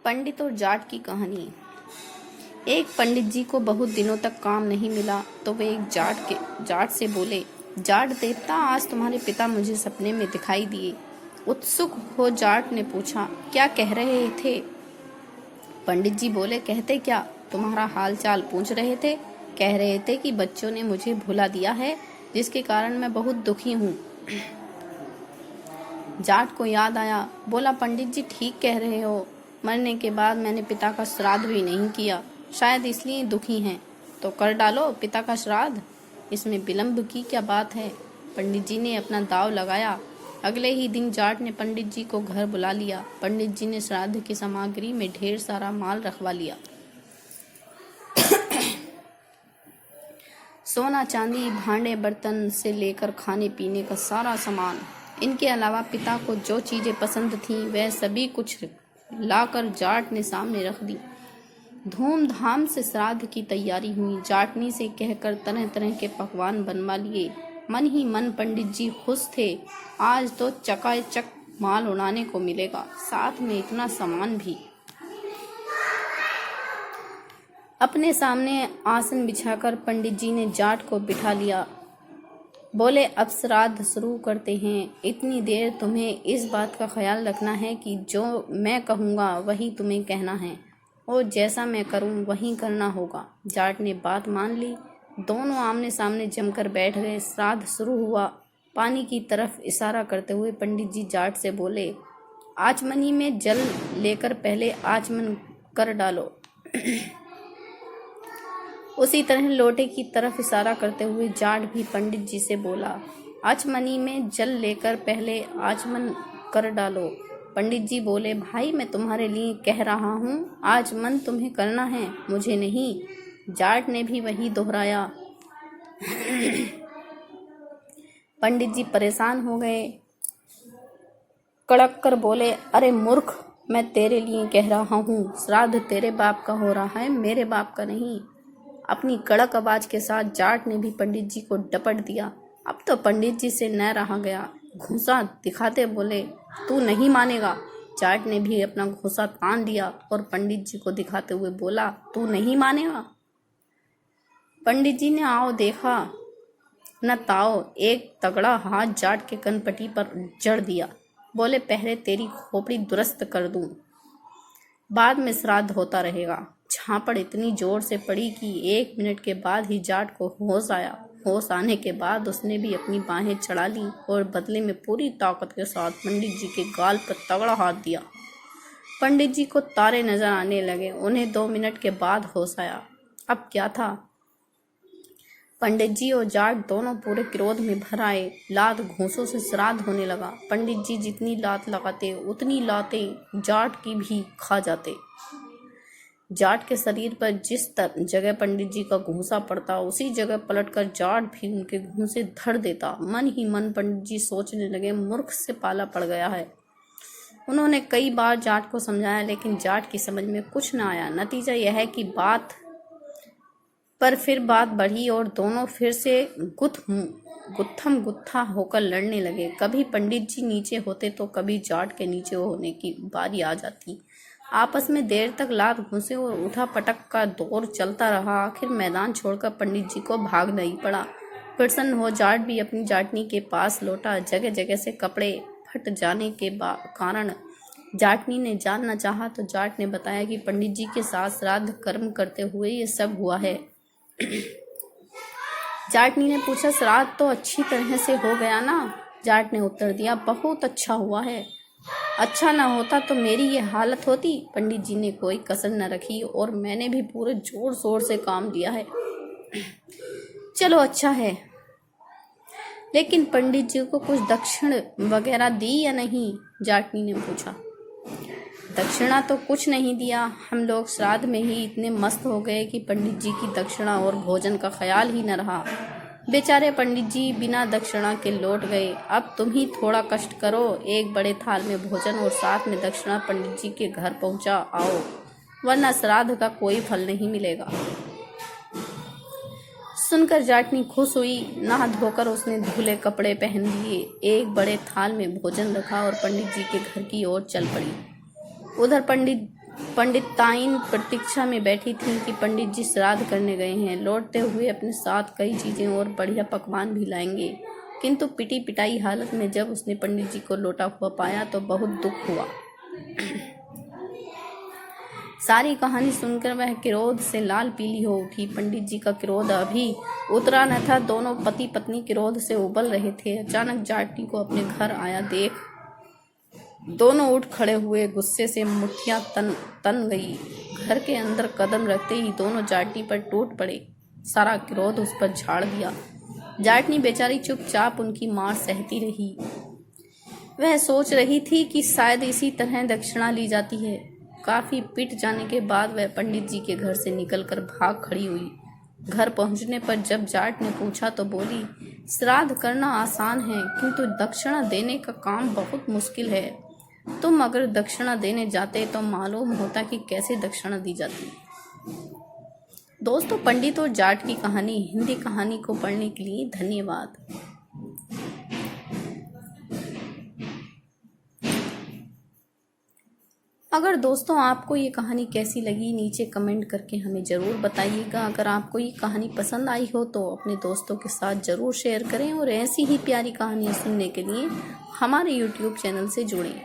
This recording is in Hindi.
पंडित और जाट की कहानी। एक पंडित जी को बहुत दिनों तक काम नहीं मिला तो वे एक जाट से बोले, जाट देवता, आज तुम्हारे पिता मुझे सपने में दिखाई दिए। उत्सुक हो जाट ने पूछा, क्या कह रहे थे? पंडित जी बोले, कहते क्या, तुम्हारा हाल चाल पूछ रहे थे। कह रहे थे कि बच्चों ने मुझे भुला दिया है, जिसके कारण मैं बहुत दुखी हूँ। जाट को याद आया, बोला, पंडित जी ठीक कह रहे हो। मरने के बाद मैंने पिता का श्राद्ध भी नहीं किया, शायद इसलिए दुखी हैं। तो कर डालो पिता का श्राद्ध, इसमें विलंब की क्या बात है। पंडित जी ने अपना दांव लगाया। अगले ही दिन जाट ने पंडित जी को घर बुला लिया। पंडित जी ने श्राद्ध की सामग्री में ढेर सारा माल रखवा लिया। सोना चांदी, भांडे बर्तन से लेकर खाने पीने का सारा सामान। इनके अलावा पिता को जो चीजें पसंद थीं वह सभी कुछ लाकर जाट ने सामने रख दी। धूमधाम से श्राद्ध की तैयारी हुई। जाटनी से कहकर तरह तरह के पकवान बनवा लिए। मन ही मन पंडित जी खुश थे, आज तो चकाचक माल उड़ाने को मिलेगा, साथ में इतना सामान भी। अपने सामने आसन बिछाकर पंडित जी ने जाट को बिठा लिया। बोले, अब श्राद्ध शुरू करते हैं। इतनी देर तुम्हें इस बात का ख्याल रखना है कि जो मैं कहूँगा वही तुम्हें कहना है, और जैसा मैं करूँ वही करना होगा। जाट ने बात मान ली। दोनों आमने सामने जमकर बैठ गए। श्राद्ध शुरू हुआ। पानी की तरफ इशारा करते हुए पंडित जी जाट से बोले, आचमनी में जल लेकर पहले आचमन कर डालो। उसी तरह लोटे की तरफ इशारा करते हुए जाट भी पंडित जी से बोला, आचमनी में जल लेकर पहले आचमन कर डालो। पंडित जी बोले, भाई मैं तुम्हारे लिए कह रहा हूँ, आचमन तुम्हें करना है, मुझे नहीं। जाट ने भी वही दोहराया। पंडित जी परेशान हो गए, कड़क कर बोले, अरे मूर्ख, मैं तेरे लिए कह रहा हूँ, श्राद्ध तेरे बाप का हो रहा है, मेरे बाप का नहीं। अपनी कड़क आवाज के साथ जाट ने भी पंडित जी को डपट दिया। अब तो पंडित जी से न रहा गया। घूंसा दिखाते बोले, तू नहीं मानेगा। जाट ने भी अपना घूंसा तान दिया और पंडित जी को दिखाते हुए बोला, तू नहीं मानेगा। पंडित जी ने आओ देखा न ताओ, एक तगड़ा हाथ जाट के कनपटी पर जड़ दिया। बोले, पहले तेरी खोपड़ी दुरुस्त कर दूं, बाद में श्राद्ध होता रहेगा। झापड़ इतनी जोर से पड़ी कि 1 मिनट के बाद ही जाट को होश आया। होश आने के बाद उसने भी अपनी बाहें चढ़ा ली और बदले में पूरी ताकत के साथ पंडित जी के गाल पर तगड़ा हाथ दिया। पंडित जी को तारे नजर आने लगे। उन्हें 2 मिनट के बाद होश आया। अब क्या था? पंडित जी और जाट दोनों पूरे क्रोध में भर आए। लात घूंसों से श्राद्ध होने लगा। पंडित जी जितनी लात लगाते उतनी लातें जाट की भी खा जाते। जाट के शरीर पर जिस जगह पंडित जी का घूंसा पड़ता उसी जगह पलटकर जाट भी उनके घूंसे धर देता। मन ही मन पंडित जी सोचने लगे, मूर्ख से पाला पड़ गया है। उन्होंने कई बार जाट को समझाया, लेकिन जाट की समझ में कुछ न आया। नतीजा यह है कि फिर बात बढ़ी और दोनों फिर से गुत्थम गुत्था होकर लड़ने लगे। कभी पंडित जी नीचे होते तो कभी जाट के नीचे होने की बारी आ जाती। आपस में देर तक लात घूंसे और उठा पटक का दौर चलता रहा। आखिर मैदान छोड़कर पंडित जी को भागना ही पड़ा। प्रसन्न हो जाट भी अपनी जाटनी के पास लौटा। जगह जगह से कपड़े फट जाने के कारण जाटनी ने जानना चाहा तो जाट ने बताया कि पंडित जी के साथ श्राद्ध कर्म करते हुए ये सब हुआ है। जाटनी ने पूछा, श्राद्ध तो अच्छी तरह से हो गया ना? जाट ने उत्तर दिया, बहुत अच्छा हुआ है। अच्छा ना होता तो मेरी ये हालत होती। पंडित जी ने कोई कसर न रखी और मैंने भी पूरे जोर शोर से काम लिया है। चलो अच्छा है, लेकिन पंडित जी को कुछ दक्षिण वगैरह दी या नहीं? जाटनी ने पूछा। दक्षिणा तो कुछ नहीं दिया। हम लोग श्राद्ध में ही इतने मस्त हो गए कि पंडित जी की दक्षिणा और भोजन का ख्याल ही न रहा। बेचारे पंडित जी बिना दक्षिणा के लौट गए। अब तुम ही थोड़ा कष्ट करो, एक बड़े थाल में भोजन और साथ में दक्षिणा पंडित जी के घर पहुंचा आओ, वरना श्राद्ध का कोई फल नहीं मिलेगा। सुनकर जाटनी खुश हुई। नहा धोकर उसने धुले कपड़े पहन लिए, एक बड़े थाल में भोजन रखा और पंडित जी के घर की ओर चल पड़ी। उधर पंडित पंडिताइन प्रतीक्षा में बैठी थीं कि पंडित जी श्राद्ध करने गए हैं, लौटते हुए अपने साथ कई चीज़ें और बढ़िया पकवान भी लाएंगे। किंतु पिटी पिटाई हालत में जब उसने पंडित जी को लौटा हुआ पाया तो बहुत दुख हुआ। सारी कहानी सुनकर वह क्रोध से लाल पीली हो उठी। पंडित जी का क्रोध अभी उतरा न था, दोनों पति पत्नी क्रोध से उबल रहे थे। अचानक जाटनी को अपने घर आया देख दोनों उठ खड़े हुए, गुस्से से मुट्ठियां तन गई। घर के अंदर कदम रखते ही दोनों जाटनी पर टूट पड़े, सारा क्रोध उस पर झाड़ दिया। जाटनी बेचारी चुपचाप उनकी मार सहती रही। वह सोच रही थी कि शायद इसी तरह दक्षिणा ली जाती है। काफी पिट जाने के बाद वह पंडित जी के घर से निकलकर भाग खड़ी हुई। घर पहुंचने पर जब जाट ने पूछा तो बोली, श्राद्ध करना आसान है किंतु दक्षिणा देने का काम बहुत मुश्किल है। तुम अगर दक्षिणा देने जाते तो मालूम होता कि कैसे दक्षिणा दी जाती। दोस्तों, पंडित और जाट की कहानी हिंदी कहानी को पढ़ने के लिए धन्यवाद। अगर दोस्तों आपको ये कहानी कैसी लगी नीचे कमेंट करके हमें ज़रूर बताइएगा। अगर आपको ये कहानी पसंद आई हो तो अपने दोस्तों के साथ ज़रूर शेयर करें और ऐसी ही प्यारी कहानियाँ सुनने के लिए हमारे YouTube चैनल से जुड़ें।